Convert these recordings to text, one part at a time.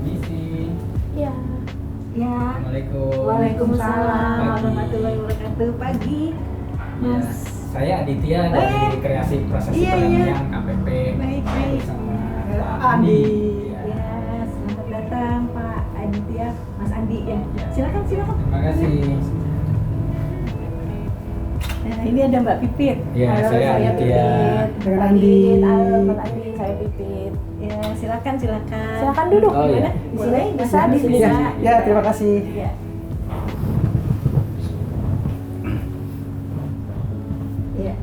Misi. Ya. Ya. Assalamualaikum. Waalaikumsalam Pagi. warahmatullahi wabarakatuh. Pagi, Ya, Mas. saya Aditya dari Kreasi Prasasti Iya, Perdamaian KPP. Baik. Bersama Pak Andi. Ya. Ya, selamat datang Pak Aditya, Mas Andi ya. Ya. Silakan. Terima kasih. Nah, ini ada Mbak Pipit. Ya, Halo, saya Aditya. Pipit. Dengan Mbak Andi. Pipit, Halo, Mas Andi, saya Pipit. Ya, silakan. Silakan duduk. Oh, iya. Di sini Boleh, bisa, di sini bisa. bisa. Ya, terima kasih. Ya. Ya.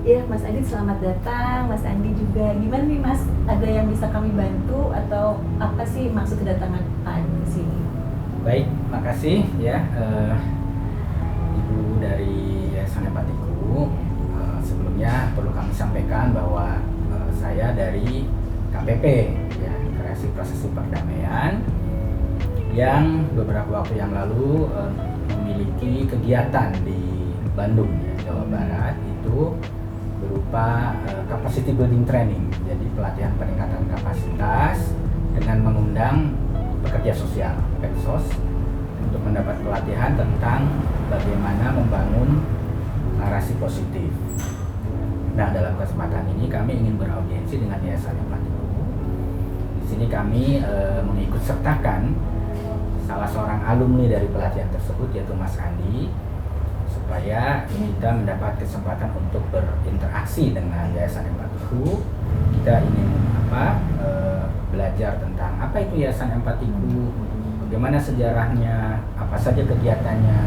Ya, Mas Andi selamat datang. Mas Andi juga. Gimana nih Mas? Ada yang bisa kami bantu atau apa sih maksud kedatangan Pak Andi ke sini? Baik, makasih ya Ibu dari Yayasan Empatiku. Sebelumnya perlu kami sampaikan bahwa saya dari KPP ya, Kreasi Prasasti Perdamaian, yang beberapa waktu yang lalu memiliki kegiatan di Bandung ya, Jawa Barat, itu berupa capacity building training, jadi pelatihan peningkatan kapasitas dengan mengundang pekerja sosial Peksos untuk mendapat pelatihan tentang bagaimana membangun narasi positif. Nah, dalam kesempatan ini kami ingin beraudiensi dengan Yayasan Empatiku. Di sini kami mengikut sertakan salah seorang alumni dari pelatihan tersebut, yaitu Mas Andi, supaya kita mendapat kesempatan untuk berinteraksi dengan Yayasan Empatiku. Kita ingin belajar tentang apa itu Yayasan Empatiku, bagaimana sejarahnya, apa saja kegiatannya,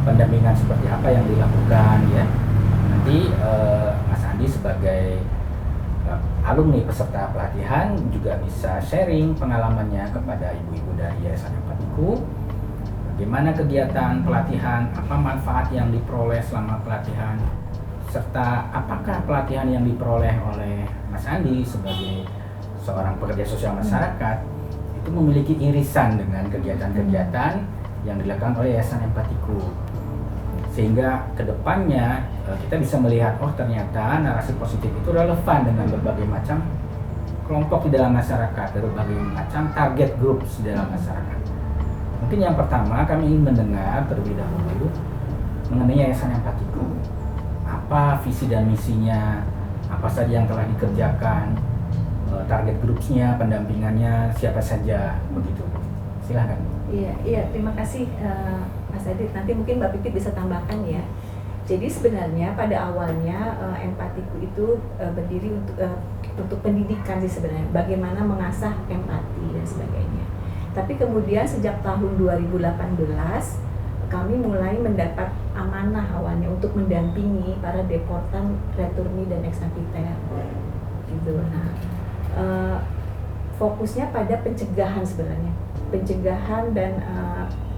pendampingan seperti apa yang dilakukan ya. Nanti Mas Andi sebagai alumni peserta pelatihan juga bisa sharing pengalamannya kepada ibu-ibu dari Yayasan Empatiku. Bagaimana kegiatan pelatihan, apa manfaat yang diperoleh selama pelatihan, serta apakah pelatihan yang diperoleh oleh Mas Andi sebagai seorang pekerja sosial masyarakat itu memiliki irisan dengan kegiatan-kegiatan yang dilakukan oleh Yayasan Empatiku, sehingga kedepannya kita bisa melihat ternyata narasi positif itu relevan dengan berbagai macam kelompok di dalam masyarakat, berbagai macam target group di dalam masyarakat. Mungkin yang pertama kami ingin mendengar terlebih dahulu mengenai Yayasan Empatiku. Apa visi dan misinya, apa saja yang telah dikerjakan, target grupnya, pendampingannya, siapa saja, begitu. Silahkan. Iya, terima kasih Mas Adit. Nanti mungkin Mbak Pipit bisa tambahkan ya. Jadi sebenarnya pada awalnya Empatiku itu berdiri untuk pendidikan sih sebenarnya, bagaimana mengasah empati dan sebagainya. Tapi kemudian sejak tahun 2018 kami mulai mendapat amanah awalnya untuk mendampingi para deportan, returni dan ex napiter gitu. Nah, fokusnya pada pencegahan sebenarnya, pencegahan dan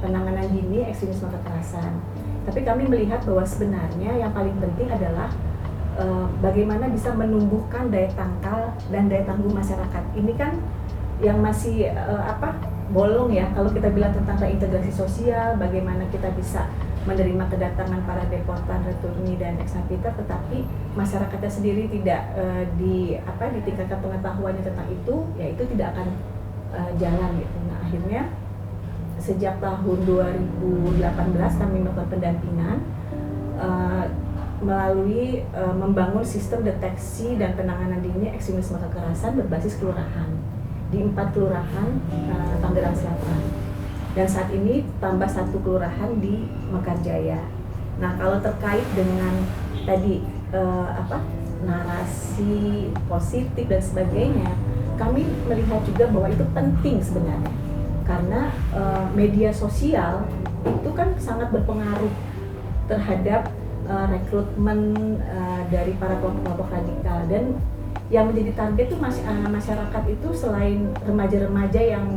penanganan dini ekstremisme kekerasan. Tapi kami melihat bahwa sebenarnya yang paling penting adalah bagaimana bisa menumbuhkan daya tangkal dan daya tangguh masyarakat. Ini kan yang masih bolong ya, kalau kita bilang tentang reintegrasi sosial, bagaimana kita bisa menerima kedatangan para deportan, returni dan ex napiter, tetapi masyarakatnya sendiri tidak ditingkatkan pengetahuannya tentang itu, ya itu tidak akan jalan gitu. Nah, akhirnya sejak tahun 2018 kami melakukan pendampingan melalui membangun sistem deteksi dan penanganan dini ekstremisme kekerasan berbasis kelurahan di 4 kelurahan Tangerang Selatan, dan saat ini tambah 1 kelurahan di Mekarjaya. Nah, kalau terkait dengan tadi narasi positif dan sebagainya, kami melihat juga bahwa itu penting sebenarnya, karena media sosial itu kan sangat berpengaruh terhadap rekrutmen dari para kelompok-kelompok radikal, dan yang menjadi target itu masyarakat itu selain remaja-remaja yang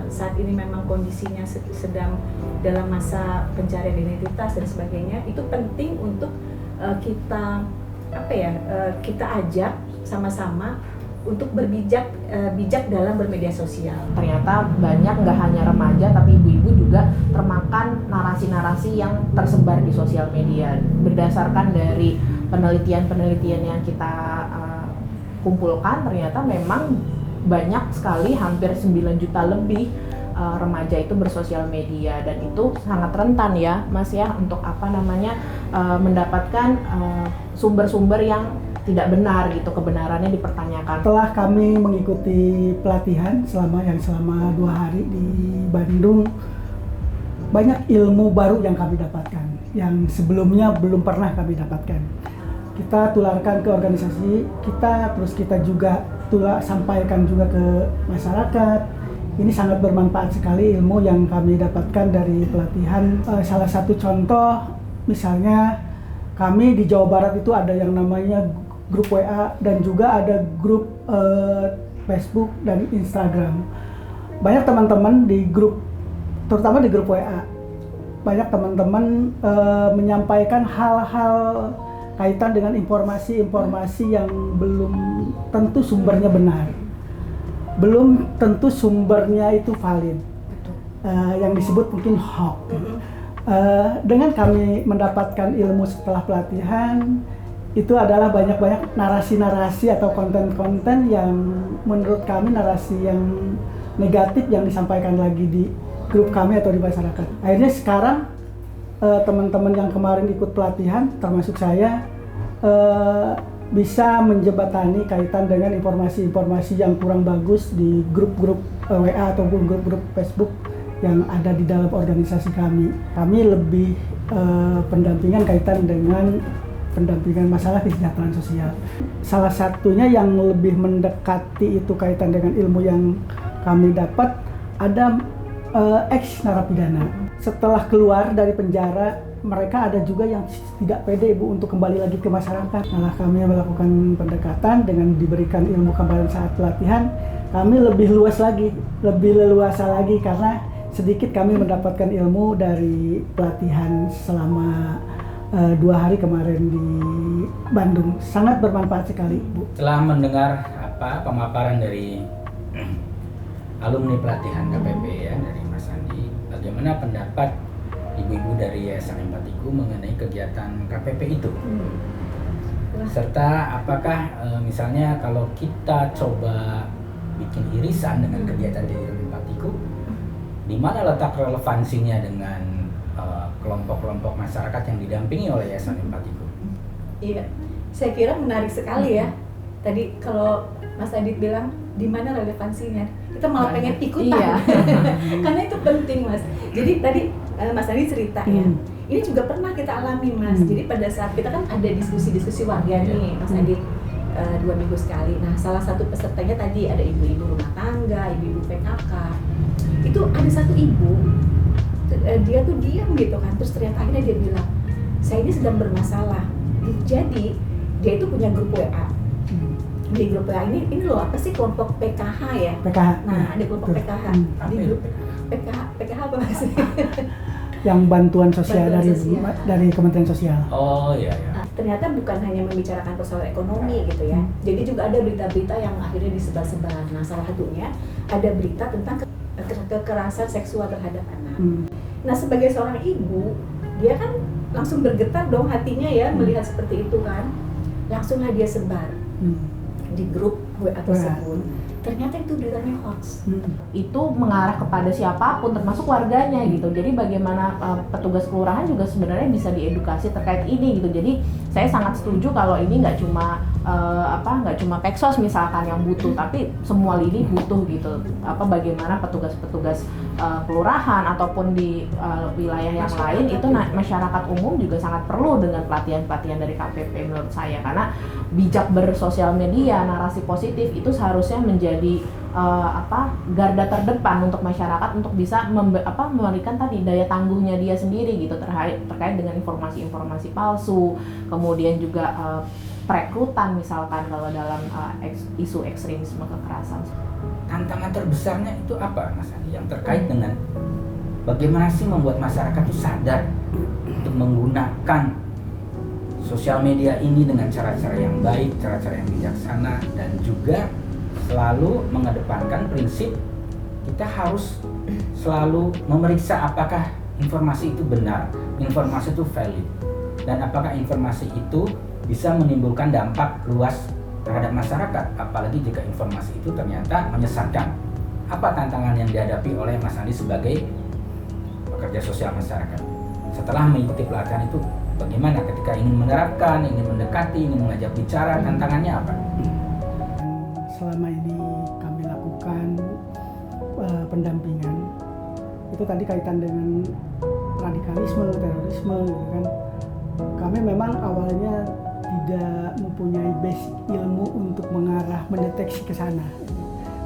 saat ini memang kondisinya sedang dalam masa pencarian identitas dan sebagainya, itu penting untuk kita kita ajak sama-sama untuk bijak dalam bermedia sosial. Ternyata banyak, nggak hanya remaja tapi ibu-ibu juga termakan narasi-narasi yang tersebar di sosial media. Berdasarkan dari penelitian yang kita kumpulkan, ternyata memang banyak sekali, hampir 9 juta lebih remaja itu bersosial media, dan itu sangat rentan ya Mas ya untuk mendapatkan sumber-sumber yang tidak benar gitu, kebenarannya dipertanyakan. Setelah kami mengikuti pelatihan selama 2 hari di Bandung, banyak ilmu baru yang kami dapatkan yang sebelumnya belum pernah kami dapatkan. Kita tularkan ke organisasi kita, terus kita juga sampaikan juga ke masyarakat. Ini sangat bermanfaat sekali ilmu yang kami dapatkan dari pelatihan. Salah satu contoh, misalnya kami di Jawa Barat itu ada yang namanya grup WA dan juga ada grup Facebook dan Instagram. Banyak teman-teman di grup, terutama di grup WA, banyak teman-teman menyampaikan hal-hal kaitan dengan informasi-informasi yang belum tentu sumbernya benar. Belum tentu sumbernya itu valid, yang disebut mungkin hoax. Dengan kami mendapatkan ilmu setelah pelatihan, itu adalah banyak-banyak narasi-narasi atau konten-konten yang menurut kami narasi yang negatif yang disampaikan lagi di grup kami atau di masyarakat. Akhirnya sekarang teman-teman yang kemarin ikut pelatihan, termasuk saya, bisa menjembatani kaitan dengan informasi-informasi yang kurang bagus di grup-grup WA ataupun grup-grup Facebook yang ada di dalam organisasi kami. Kami lebih pendampingan kaitan dengan pendampingan masalah kesejahteraan sosial. Salah satunya yang lebih mendekati itu kaitan dengan ilmu yang kami dapat, ada ex narapidana. Setelah keluar dari penjara, mereka ada juga yang tidak pede Bu untuk kembali lagi ke masyarakat. Malah kami melakukan pendekatan dengan diberikan ilmu kemarin saat pelatihan, kami lebih luas lagi, lebih leluasa lagi karena sedikit kami mendapatkan ilmu dari pelatihan selama 2 hari kemarin di Bandung. Sangat bermanfaat sekali Bu. Setelah mendengar pemaparan dari alumni pelatihan KPP ya dari Mas Andi, bagaimana pendapat ibu-ibu dari Yayasan Empatiku mengenai kegiatan KPP itu? Serta apakah misalnya kalau kita coba bikin irisan dengan kegiatan dari Empatiku, di mana letak relevansinya dengan kelompok-kelompok masyarakat yang didampingi oleh Yayasan Empatiku? Iya, saya kira menarik sekali ya. Tadi kalau Mas Adit bilang di mana relevansinya, kita malah pengen ikutan. Iya. Karena itu penting Mas. Jadi tadi Mas Adit cerita ya, ini juga pernah kita alami Mas. Jadi pada saat kita kan ada diskusi-diskusi warga nih Mas Adit, 2 minggu sekali. Nah salah satu pesertanya tadi ada ibu-ibu rumah tangga, ibu-ibu PKK. Itu ada satu ibu, dia tuh diam gitu kan, terus ternyata akhirnya dia bilang, saya ini sedang bermasalah. Jadi dia itu punya grup WA. Di grup WA ini loh apa sih, kelompok PKH ya? PKH. Nah ada kelompok PKH di grup PKH apa sih? Yang bantuan sosial dari Kementerian Sosial. Oh iya. Nah, ternyata bukan hanya membicarakan persoalan ekonomi gitu ya. Jadi juga ada berita-berita yang akhirnya disebar-sebar. Nah salah satunya ada berita tentang kekerasan seksual terhadap anak. Nah sebagai seorang ibu, dia kan langsung bergetar dong hatinya ya melihat seperti itu kan. Langsunglah dia sebar di grup WA tersebut. Ternyata itu beritanya hoax. Itu mengarah kepada siapapun, termasuk warganya gitu. Jadi bagaimana petugas kelurahan juga sebenarnya bisa diedukasi terkait ini gitu. Jadi saya sangat setuju kalau ini nggak cuma Peksos misalkan yang butuh, tapi semua lini butuh gitu. Bagaimana petugas-petugas kelurahan ataupun di wilayah yang lain itu masyarakat umum juga sangat perlu dengan pelatihan-pelatihan dari KPP menurut saya, karena bijak bersosial media, narasi positif itu seharusnya menjadi garda terdepan untuk masyarakat untuk bisa memberikan tadi daya tangguhnya dia sendiri gitu terkait dengan informasi-informasi palsu, kemudian juga perekrutan misalkan kalau dalam isu ekstremisme kekerasan. Tantangan terbesarnya itu apa Mas Andi yang terkait dengan bagaimana sih membuat masyarakat itu sadar untuk menggunakan sosial media ini dengan cara-cara yang baik, cara-cara yang bijaksana, dan juga selalu mengedepankan prinsip kita harus selalu memeriksa apakah informasi itu benar, informasi itu valid, dan apakah informasi itu bisa menimbulkan dampak luas terhadap masyarakat, apalagi jika informasi itu ternyata menyesatkan. Apa tantangan yang dihadapi oleh Mas Andi sebagai pekerja sosial masyarakat? Setelah mengikuti pelatihan itu, bagaimana ketika ingin menerapkan, ingin mendekati, ingin mengajak bicara, tantangannya apa? Selama ini kami lakukan pendampingan, itu tadi kaitan dengan radikalisme, terorisme, gitu kan. Kami memang awalnya tidak mempunyai basic ilmu untuk mengarah mendeteksi ke sana.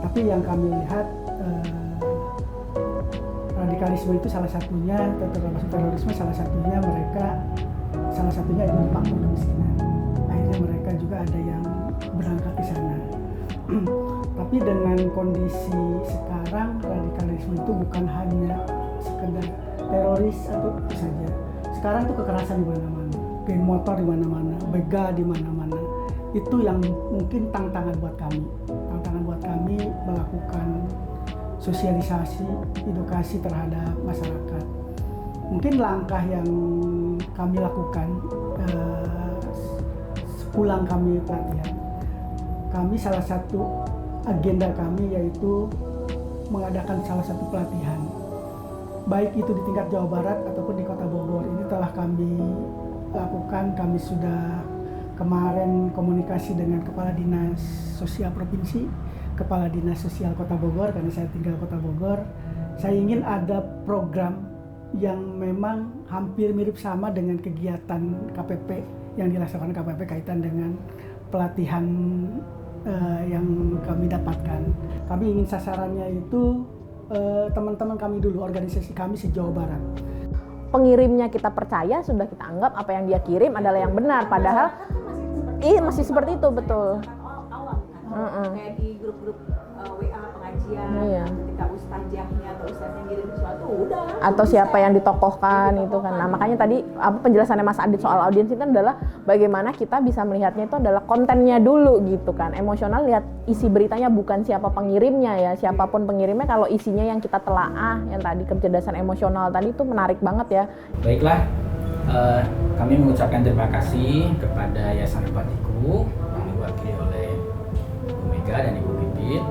Tapi yang kami lihat radikalisme itu salah satunya, termasuk terorisme salah satunya itu faktor kemiskinan. Akhirnya mereka juga ada yang berangkat ke sana. Tapi dengan kondisi sekarang, radikalisme itu bukan hanya sekedar teroris atau itu saja. Sekarang itu kekerasan di mana-mana, geng motor di mana-mana, begal di mana-mana. Itu yang mungkin tantangan buat kami. Tantangan buat kami melakukan sosialisasi, edukasi terhadap masyarakat. Mungkin langkah yang kami lakukan sepulang kami pelatihan, kami salah satu agenda kami yaitu mengadakan salah satu pelatihan, baik itu di tingkat Jawa Barat ataupun di Kota Bogor. Ini telah kami lakukan. Kami sudah kemarin komunikasi dengan Kepala Dinas Sosial Provinsi, Kepala Dinas Sosial Kota Bogor, karena saya tinggal Kota Bogor. Saya ingin ada program yang memang hampir mirip sama dengan kegiatan KPP yang dilaksanakan KPP kaitan dengan pelatihan yang kami dapatkan. Kami ingin sasarannya itu teman-teman kami dulu, organisasi kami se-Jawa Barat. Pengirimnya kita percaya, sudah kita anggap apa yang dia kirim adalah yang benar, padahal masih seperti itu, betul. Awam kan, kayak di grup-grup WA pengajian, ketika ustazahnya atau ustaznya ngirim sesuatu, udah. Atau siapa yang ditokohkan itu kan. Nah makanya tadi penjelasannya Mas Adit soal audiens itu adalah bagaimana kita bisa melihatnya itu adalah kontennya dulu gitu kan. Emosional, lihat isi beritanya, bukan siapa pengirimnya ya. Siapapun pengirimnya, kalau isinya yang kita telaah, yang tadi kecerdasan emosional tadi itu menarik banget ya. Baiklah, kami mengucapkan terima kasih kepada Yayasan Empatiku yang diwakili oleh Bu Mega dan Ibu Pipit.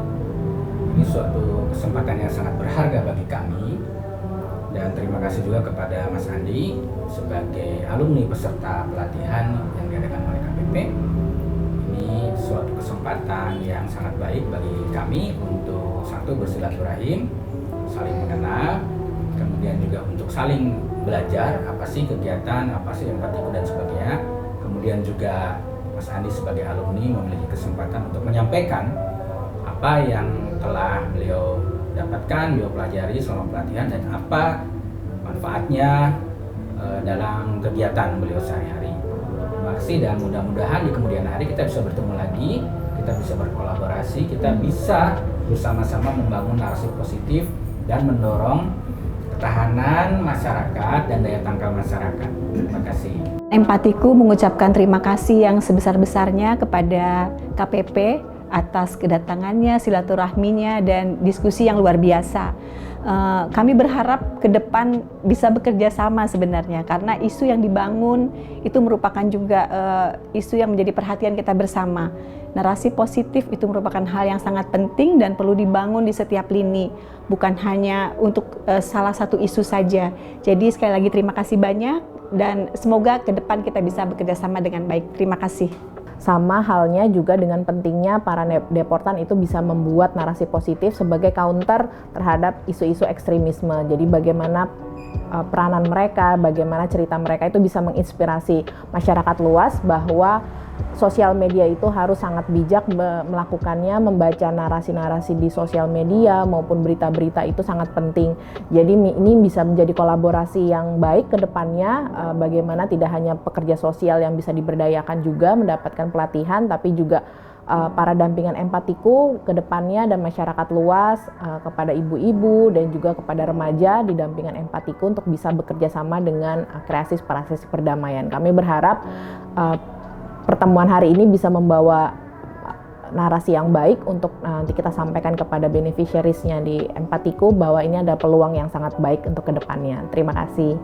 Ini suatu kesempatan yang sangat berharga bagi kami, dan terima kasih juga kepada Mas Andi sebagai alumni peserta pelatihan yang diadakan oleh KPP. Ini suatu kesempatan yang sangat baik bagi kami untuk satu, bersilaturahim, saling mengenal, kemudian juga untuk saling belajar apa sih kegiatan, apa sih Empatiku dan sebagainya. Kemudian juga Mas Andi sebagai alumni memiliki kesempatan untuk menyampaikan apa yang telah beliau dapatkan, beliau pelajari selama pelatihan, dan apa manfaatnya dalam kegiatan beliau sehari-hari. Terima kasih, dan mudah-mudahan di kemudian hari kita bisa bertemu lagi, kita bisa berkolaborasi, kita bisa bersama-sama membangun narasi positif dan mendorong ketahanan masyarakat dan daya tangkal masyarakat. Terima kasih. Empatiku mengucapkan terima kasih yang sebesar-besarnya kepada KPP atas kedatangannya, silaturahminya, dan diskusi yang luar biasa. Kami berharap ke depan bisa bekerja sama sebenarnya, karena isu yang dibangun itu merupakan juga isu yang menjadi perhatian kita bersama. Narasi positif itu merupakan hal yang sangat penting dan perlu dibangun di setiap lini, bukan hanya untuk salah satu isu saja. Jadi sekali lagi terima kasih banyak, dan semoga ke depan kita bisa bekerja sama dengan baik. Terima kasih. Sama halnya juga dengan pentingnya para deportan itu bisa membuat narasi positif sebagai counter terhadap isu-isu ekstremisme. Jadi bagaimana peranan mereka, bagaimana cerita mereka itu bisa menginspirasi masyarakat luas bahwa sosial media itu harus sangat bijak melakukannya, membaca narasi-narasi di sosial media maupun berita-berita itu sangat penting. Jadi ini bisa menjadi kolaborasi yang baik ke depannya, bagaimana tidak hanya pekerja sosial yang bisa diberdayakan juga mendapatkan pelatihan, tapi juga para dampingan Empatiku ke depannya dan masyarakat luas, kepada ibu-ibu dan juga kepada remaja di dampingan Empatiku untuk bisa bekerja sama dengan kreasi perdamaian. Kami berharap pertemuan hari ini bisa membawa narasi yang baik untuk nanti kita sampaikan kepada beneficiaries-nya di Empatiku bahwa ini ada peluang yang sangat baik untuk kedepannya. Terima kasih.